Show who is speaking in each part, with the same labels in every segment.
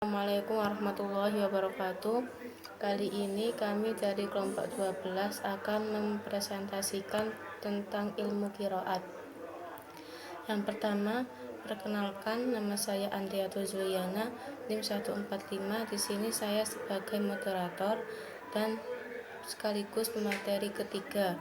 Speaker 1: Assalamualaikum warahmatullahi wabarakatuh. Kali ini kami dari kelompok 12 akan mempresentasikan tentang ilmu qiraat. Yang pertama, perkenalkan, nama saya Andriatul Zuliana, NIM 145. Di sini saya sebagai moderator dan sekaligus pemateri ketiga.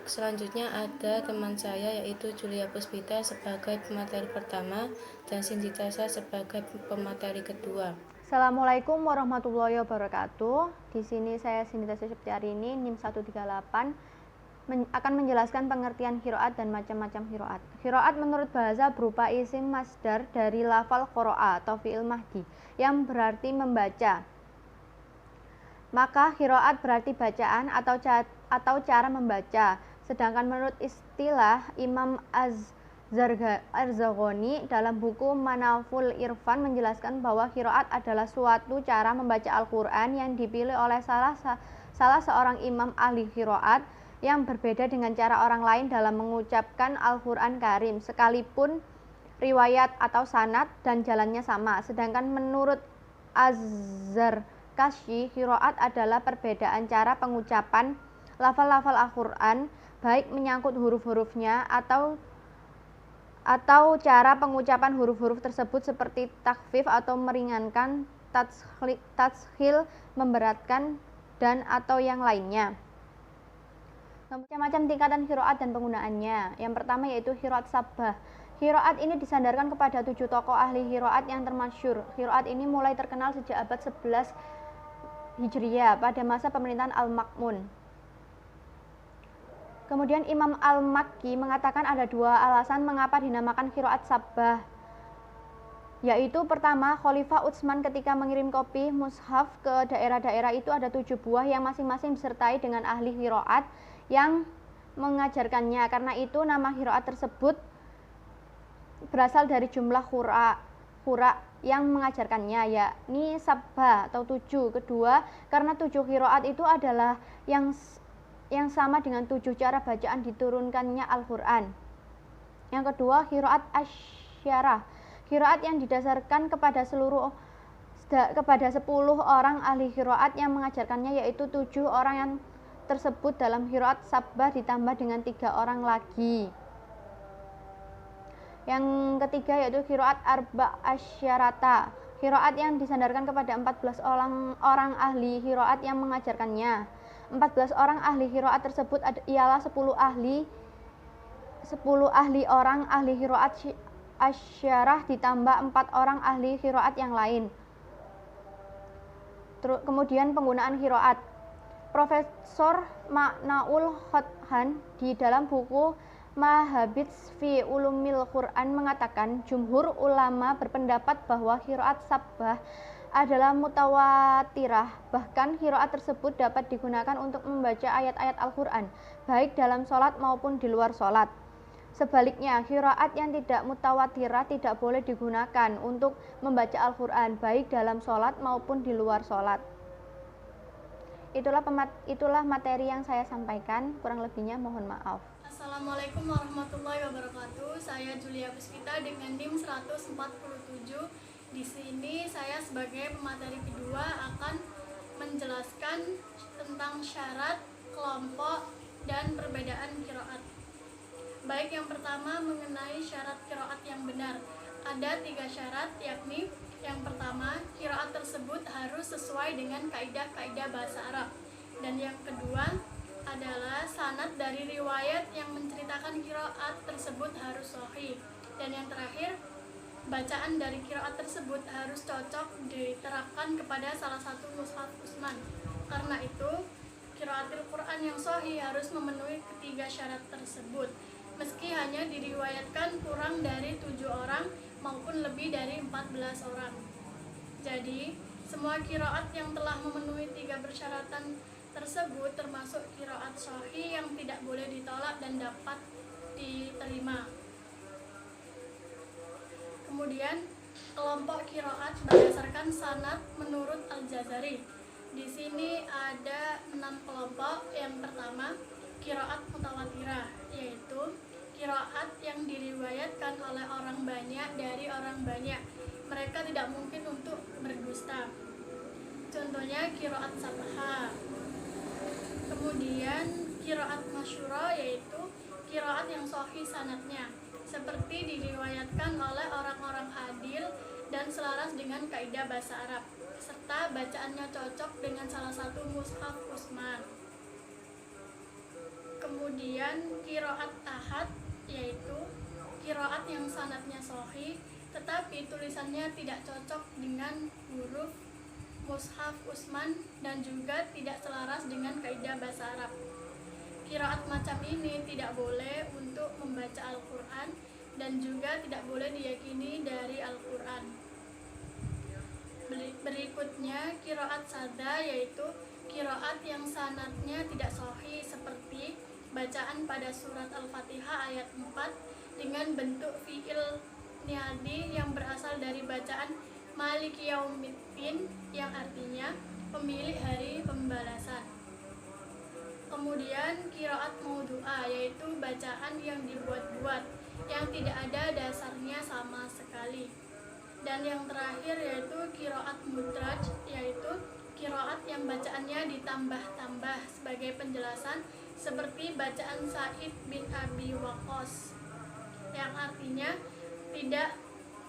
Speaker 1: Selanjutnya ada teman saya yaitu Julia Puspita sebagai pemateri pertama dan Cindy Tasa sebagai pemateri kedua.
Speaker 2: Assalamualaikum warahmatullahi wabarakatuh. Di sini saya Cindy Tasa Septiarini, NIM 138 akan menjelaskan pengertian qiraat dan macam-macam qiraat. Qiraat menurut bahasa berupa isim masdar dari lafal qara'a atau fi'il mahdi yang berarti membaca. Maka qiraat berarti bacaan atau cara membaca. Sedangkan menurut istilah Imam Az-Zarghani dalam buku Manaful Irfan menjelaskan bahwa qiraat adalah suatu cara membaca Al-Quran yang dipilih oleh salah seorang imam ahli qiraat yang berbeda dengan cara orang lain dalam mengucapkan Al-Quran Karim, sekalipun riwayat atau sanad dan jalannya sama. Sedangkan menurut Az-Zarkashi, qiraat adalah perbedaan cara pengucapan lafal-lafal Al-Quran, baik menyangkut huruf-hurufnya atau cara pengucapan huruf-huruf tersebut seperti takhfif atau meringankan, tashil memberatkan, dan atau yang lainnya. Macam-macam tingkatan qiraat dan penggunaannya. Yang pertama yaitu qiraat sabbah. Qiraat ini disandarkan kepada 7 tokoh ahli qiraat yang termasyhur. Qiraat ini mulai terkenal sejak abad 11 Hijriyah pada masa pemerintahan Al-Ma'mun. Kemudian Imam Al-Makki mengatakan ada 2 alasan mengapa dinamakan qiraat sabbah, yaitu pertama, Khalifah Utsman ketika mengirim kopi mushaf ke daerah-daerah itu ada 7 buah yang masing-masing disertai dengan ahli qiraat yang mengajarkannya. Karena itu nama qiraat tersebut berasal dari jumlah qura yang mengajarkannya, yakni sabbah atau 7. Kedua, karena 7 qiraat itu adalah yang sama dengan 7 cara bacaan diturunkannya Al-Quran. Yang kedua, qiraat asyarah. Qiraat yang didasarkan kepada 10 orang ahli qiraat yang mengajarkannya, yaitu 7 orang yang tersebut dalam qiraat sabbah ditambah dengan 3 orang lagi. Yang ketiga yaitu qiraat arba asyarata. Qiraat yang disandarkan kepada 14 orang ahli qiraat yang mengajarkannya. 14 orang ahli qiraat tersebut ialah 10 orang ahli qiraat asyarah ditambah 4 orang ahli qiraat yang lain. Kemudian penggunaan qiraat. Profesor Ma'naul Khothan di dalam buku Mahabits fi Ulumil Quran mengatakan jumhur ulama berpendapat bahwa qiraat sabbah adalah mutawatirah. Bahkan qiraat tersebut dapat digunakan untuk membaca ayat-ayat Al-Quran, baik dalam sholat maupun di luar sholat. Sebaliknya, qiraat yang tidak mutawatirah tidak boleh digunakan untuk membaca Al-Quran, baik dalam sholat maupun di luar sholat. Itulah materi yang saya sampaikan, kurang lebihnya mohon maaf.
Speaker 3: Assalamualaikum warahmatullahi wabarakatuh. Saya Julia Puspita dengan NIM 147. Di sini saya sebagai pemateri kedua akan menjelaskan tentang syarat, kelompok, dan perbedaan qiraat. Baik, yang pertama mengenai syarat qiraat yang benar. Ada 3 syarat, yakni yang pertama, qiraat tersebut harus sesuai dengan kaidah-kaidah bahasa Arab. Dan yang kedua adalah sanad dari riwayat yang menceritakan qiraat tersebut harus sahih. Dan yang terakhir, bacaan dari qiraat tersebut harus cocok diterapkan kepada salah satu mushaf Utsman. Karena itu, qiraatul Quran yang sahih harus memenuhi ketiga syarat tersebut, meski hanya diriwayatkan kurang dari 7 orang maupun lebih dari 14 orang. Jadi, semua qiraat yang telah memenuhi 3 persyaratan tersebut termasuk qiraat sahih yang tidak boleh ditolak dan dapat diterima. Kemudian, kelompok qiraat berdasarkan sanad menurut Al-Jazari. Di sini ada 6 kelompok. Yang pertama, qiraat mutawatirah, yaitu qiraat yang diriwayatkan oleh orang banyak dari orang banyak. mereka tidak mungkin untuk berdusta. Contohnya qiraat sabha. Kemudian qiraat masyhura, yaitu qiraat yang sahih sanadnya, seperti diriwayatkan oleh orang-orang adil dan selaras dengan kaidah bahasa Arab, serta bacaannya cocok dengan salah satu mushaf Utsman. Kemudian qiraat ahad, yaitu qiraat yang sanadnya sahih tetapi tulisannya tidak cocok dengan huruf mushaf Utsman dan juga tidak selaras dengan kaidah bahasa Arab. Qiraat macam ini tidak boleh untuk membaca Al-Quran dan juga tidak boleh diyakini dari Al-Quran. Berikutnya qiraat sadza, yaitu qiraat yang sanadnya tidak sahih, seperti bacaan pada surat Al-Fatihah ayat 4 dengan bentuk fi'il niadi yang berasal dari bacaan Maliki Yaumiddin yang artinya pemilik hari pembalasan. Kemudian qiraat maudhu'ah, yaitu bacaan yang dibuat-buat yang tidak ada dasarnya sama sekali. Dan yang terakhir yaitu qiraat mudraj, yaitu qiraat yang bacaannya ditambah-tambah sebagai penjelasan, seperti bacaan Sa'id bin Abi Waqqas yang artinya tidak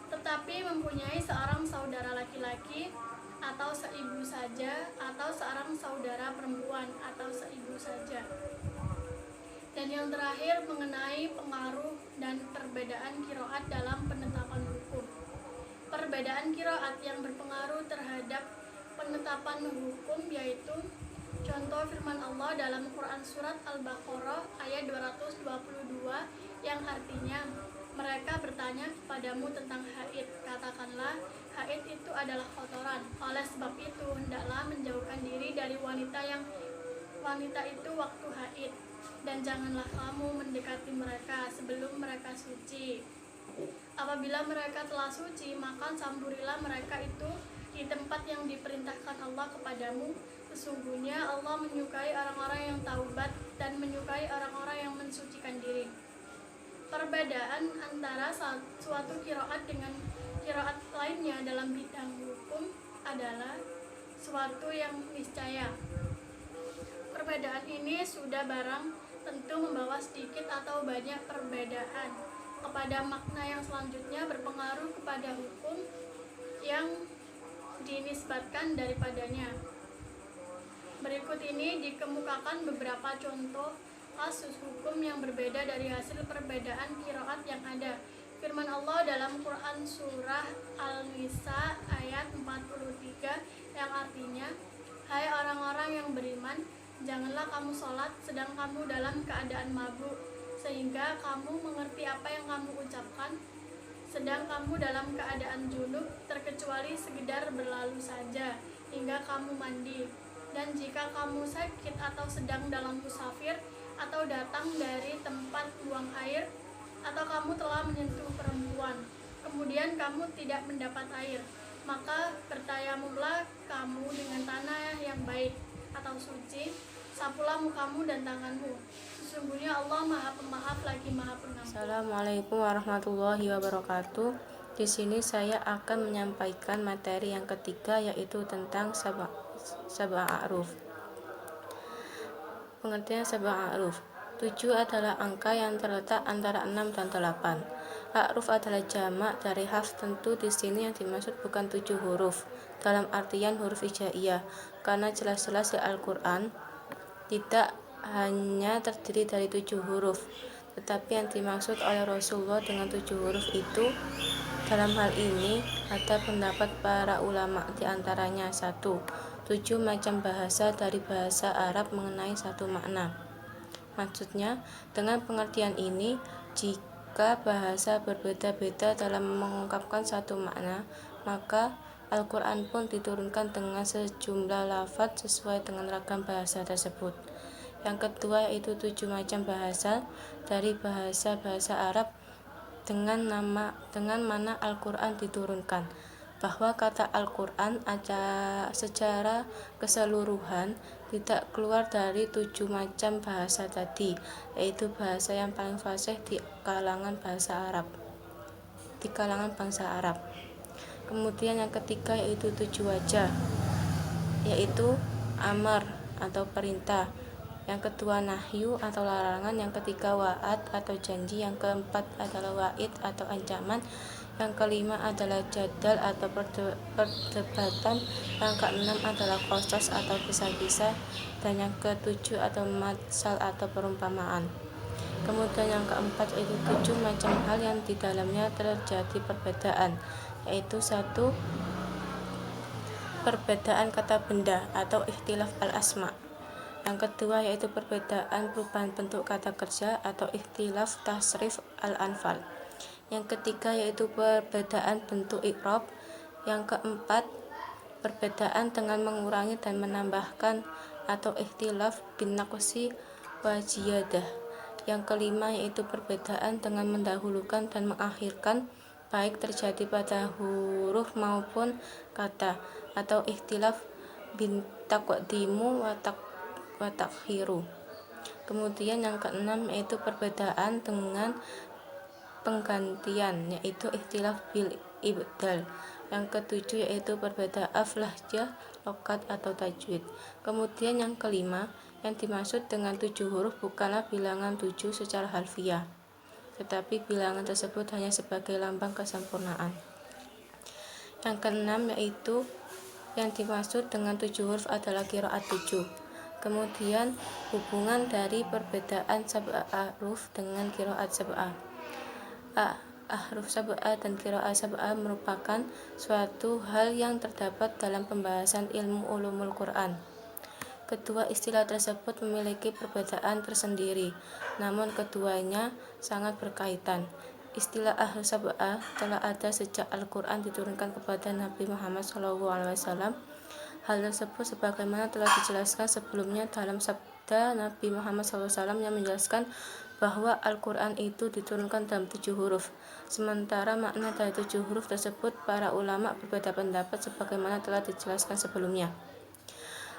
Speaker 3: tetapi mempunyai seorang saudara laki-laki atau seibu saja, atau seorang saudara perempuan atau seibu saja. Dan yang terakhir mengenai pengaruh dan perbedaan qiraat dalam penetapan hukum. Perbedaan qiraat yang berpengaruh terhadap penetapan hukum yaitu contoh firman Allah dalam Quran surat Al-Baqarah ayat 222 yang artinya, mereka bertanya kepadamu tentang haid, katakanlah haid itu adalah kotoran, oleh sebab itu hendaklah menjauhkan diri dari wanita itu waktu haid, dan janganlah kamu mendekati mereka sebelum mereka suci. Apabila mereka telah suci, maka samburilah mereka itu di tempat yang diperintahkan Allah kepadamu. Sesungguhnya Allah menyukai orang-orang yang taubat dan menyukai orang-orang yang mensucikan diri. Perbedaan antara suatu qiraat dengan qiraat lainnya dalam bidang hukum adalah suatu yang niscaya. Perbedaan ini sudah barang tentu membawa sedikit atau banyak perbedaan kepada makna yang selanjutnya berpengaruh kepada hukum yang dinisbatkan daripadanya. Berikut ini dikemukakan beberapa contoh kasus hukum yang berbeda dari hasil perbedaan qiraat yang ada. Firman Allah dalam Quran surah Al-Nisa ayat 43 yang artinya, hai orang-orang yang beriman, janganlah kamu sholat sedang kamu dalam keadaan mabuk, sehingga kamu mengerti apa yang kamu ucapkan, sedang kamu dalam keadaan junub, terkecuali sekedar berlalu saja hingga kamu mandi. Dan jika kamu sakit atau sedang dalam musafir atau datang dari tempat buang air, atau kamu telah menyentuh perempuan, kemudian kamu tidak mendapat air, maka bertayamumlah kamu dengan tanah yang baik atau suci, sapulah mukamu dan tanganmu. Sesungguhnya Allah Maha Pemaaf lagi Maha Pengampun.
Speaker 1: Assalamualaikum warahmatullahi wabarakatuh. Di sini saya akan menyampaikan materi yang ketiga, yaitu tentang sab'a a'ruf. Pengertian sab'a a'ruf. 7 adalah angka yang terletak antara 6 dan 8. A'ruf adalah jamak dari harf. Tentu di sini yang dimaksud bukan 7 huruf dalam artian huruf hijaiyah, karena jelas-jelas di Al-Quran tidak hanya terdiri dari 7 huruf, tetapi yang dimaksud oleh Rasulullah dengan 7 huruf itu dalam hal ini ada pendapat para ulama, di antaranya 1. 7 macam bahasa dari bahasa Arab mengenai satu makna. Maksudnya, dengan pengertian ini, jika bahasa berbeda-beda dalam mengungkapkan satu makna, maka Al-Quran pun diturunkan dengan sejumlah lafaz sesuai dengan ragam bahasa tersebut. Yang kedua yaitu 7 macam bahasa dari bahasa-bahasa Arab dengan mana Al-Quran diturunkan, bahwa kata Al-Quran secara keseluruhan tidak keluar dari 7 macam bahasa tadi, yaitu bahasa yang paling fasih di kalangan bangsa Arab. Kemudian yang ketiga yaitu 7 wajah, yaitu amar atau perintah, yang kedua nahyu atau larangan, yang ketiga wa'ad atau janji, yang keempat adalah wa'id atau ancaman, yang kelima adalah jadal atau perdebatan, yang keenam adalah qasas atau kisah-kisah, dan yang ketujuh atau matsal atau perumpamaan. Kemudian yang keempat yaitu 7 macam hal yang di dalamnya terjadi perbedaan, yaitu 1. Perbedaan kata benda atau ikhtilaf al-asma. Yang kedua yaitu perbedaan perubahan bentuk kata kerja atau ikhtilaf tasrif al-anfal. Yang ketiga yaitu perbedaan bentuk i'rab. Yang keempat, perbedaan dengan mengurangi dan menambahkan atau ikhtilaf bin naqsi wa ziyadah. Yang kelima yaitu perbedaan dengan mendahulukan dan mengakhirkan, baik terjadi pada huruf maupun kata, atau ikhtilaf bin taqdimu wa takhiru. Kemudian yang keenam yaitu perbedaan dengan penggantian, yaitu ikhtilaf bil ibdal. Yang ketujuh yaitu perbedaan lahjah, logat atau tajwid. Kemudian yang kelima, yang dimaksud dengan 7 huruf bukanlah bilangan 7 secara harfiah, tetapi bilangan tersebut hanya sebagai lambang kesempurnaan. Yang keenam yaitu yang dimaksud dengan 7 huruf adalah qiraat 7. Kemudian hubungan dari perbedaan sab'ah huruf dengan qiraat sab'ah. Ahruf sab'ah dan qiraat sab'ah merupakan suatu hal yang terdapat dalam pembahasan ilmu ulumul Quran. Kedua istilah tersebut memiliki perbedaan tersendiri, namun keduanya sangat berkaitan. Istilah ahruf sab'ah telah ada sejak Al-Quran diturunkan kepada Nabi Muhammad SAW. Hal tersebut sebagaimana telah dijelaskan sebelumnya dalam sabda Nabi Muhammad SAW yang menjelaskan bahwa Al-Quran itu diturunkan dalam 7 huruf. Sementara makna dari 7 huruf tersebut para ulama berbeda pendapat sebagaimana telah dijelaskan sebelumnya.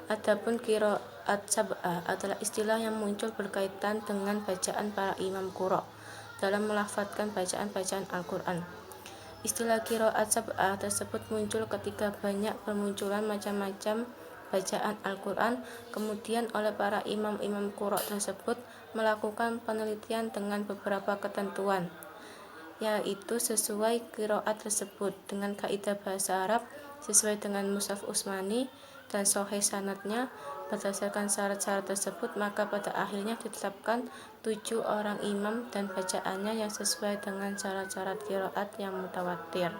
Speaker 1: Adapun qiraat sab'ah adalah istilah yang muncul berkaitan dengan bacaan para imam qura dalam melafadzkan bacaan-bacaan Al-Quran. Istilah qiraat sab'ah tersebut muncul ketika banyak bermunculan macam-macam bacaan Al-Quran, kemudian oleh para imam-imam qura tersebut melakukan penelitian dengan beberapa ketentuan, yaitu sesuai qiraat tersebut dengan kaidah bahasa Arab, sesuai dengan mushaf Utsmani dan sahih sanadnya. Berdasarkan syarat-syarat tersebut, maka pada akhirnya ditetapkan 7 orang imam dan bacaannya yang sesuai dengan syarat-syarat qiraat yang mutawatir.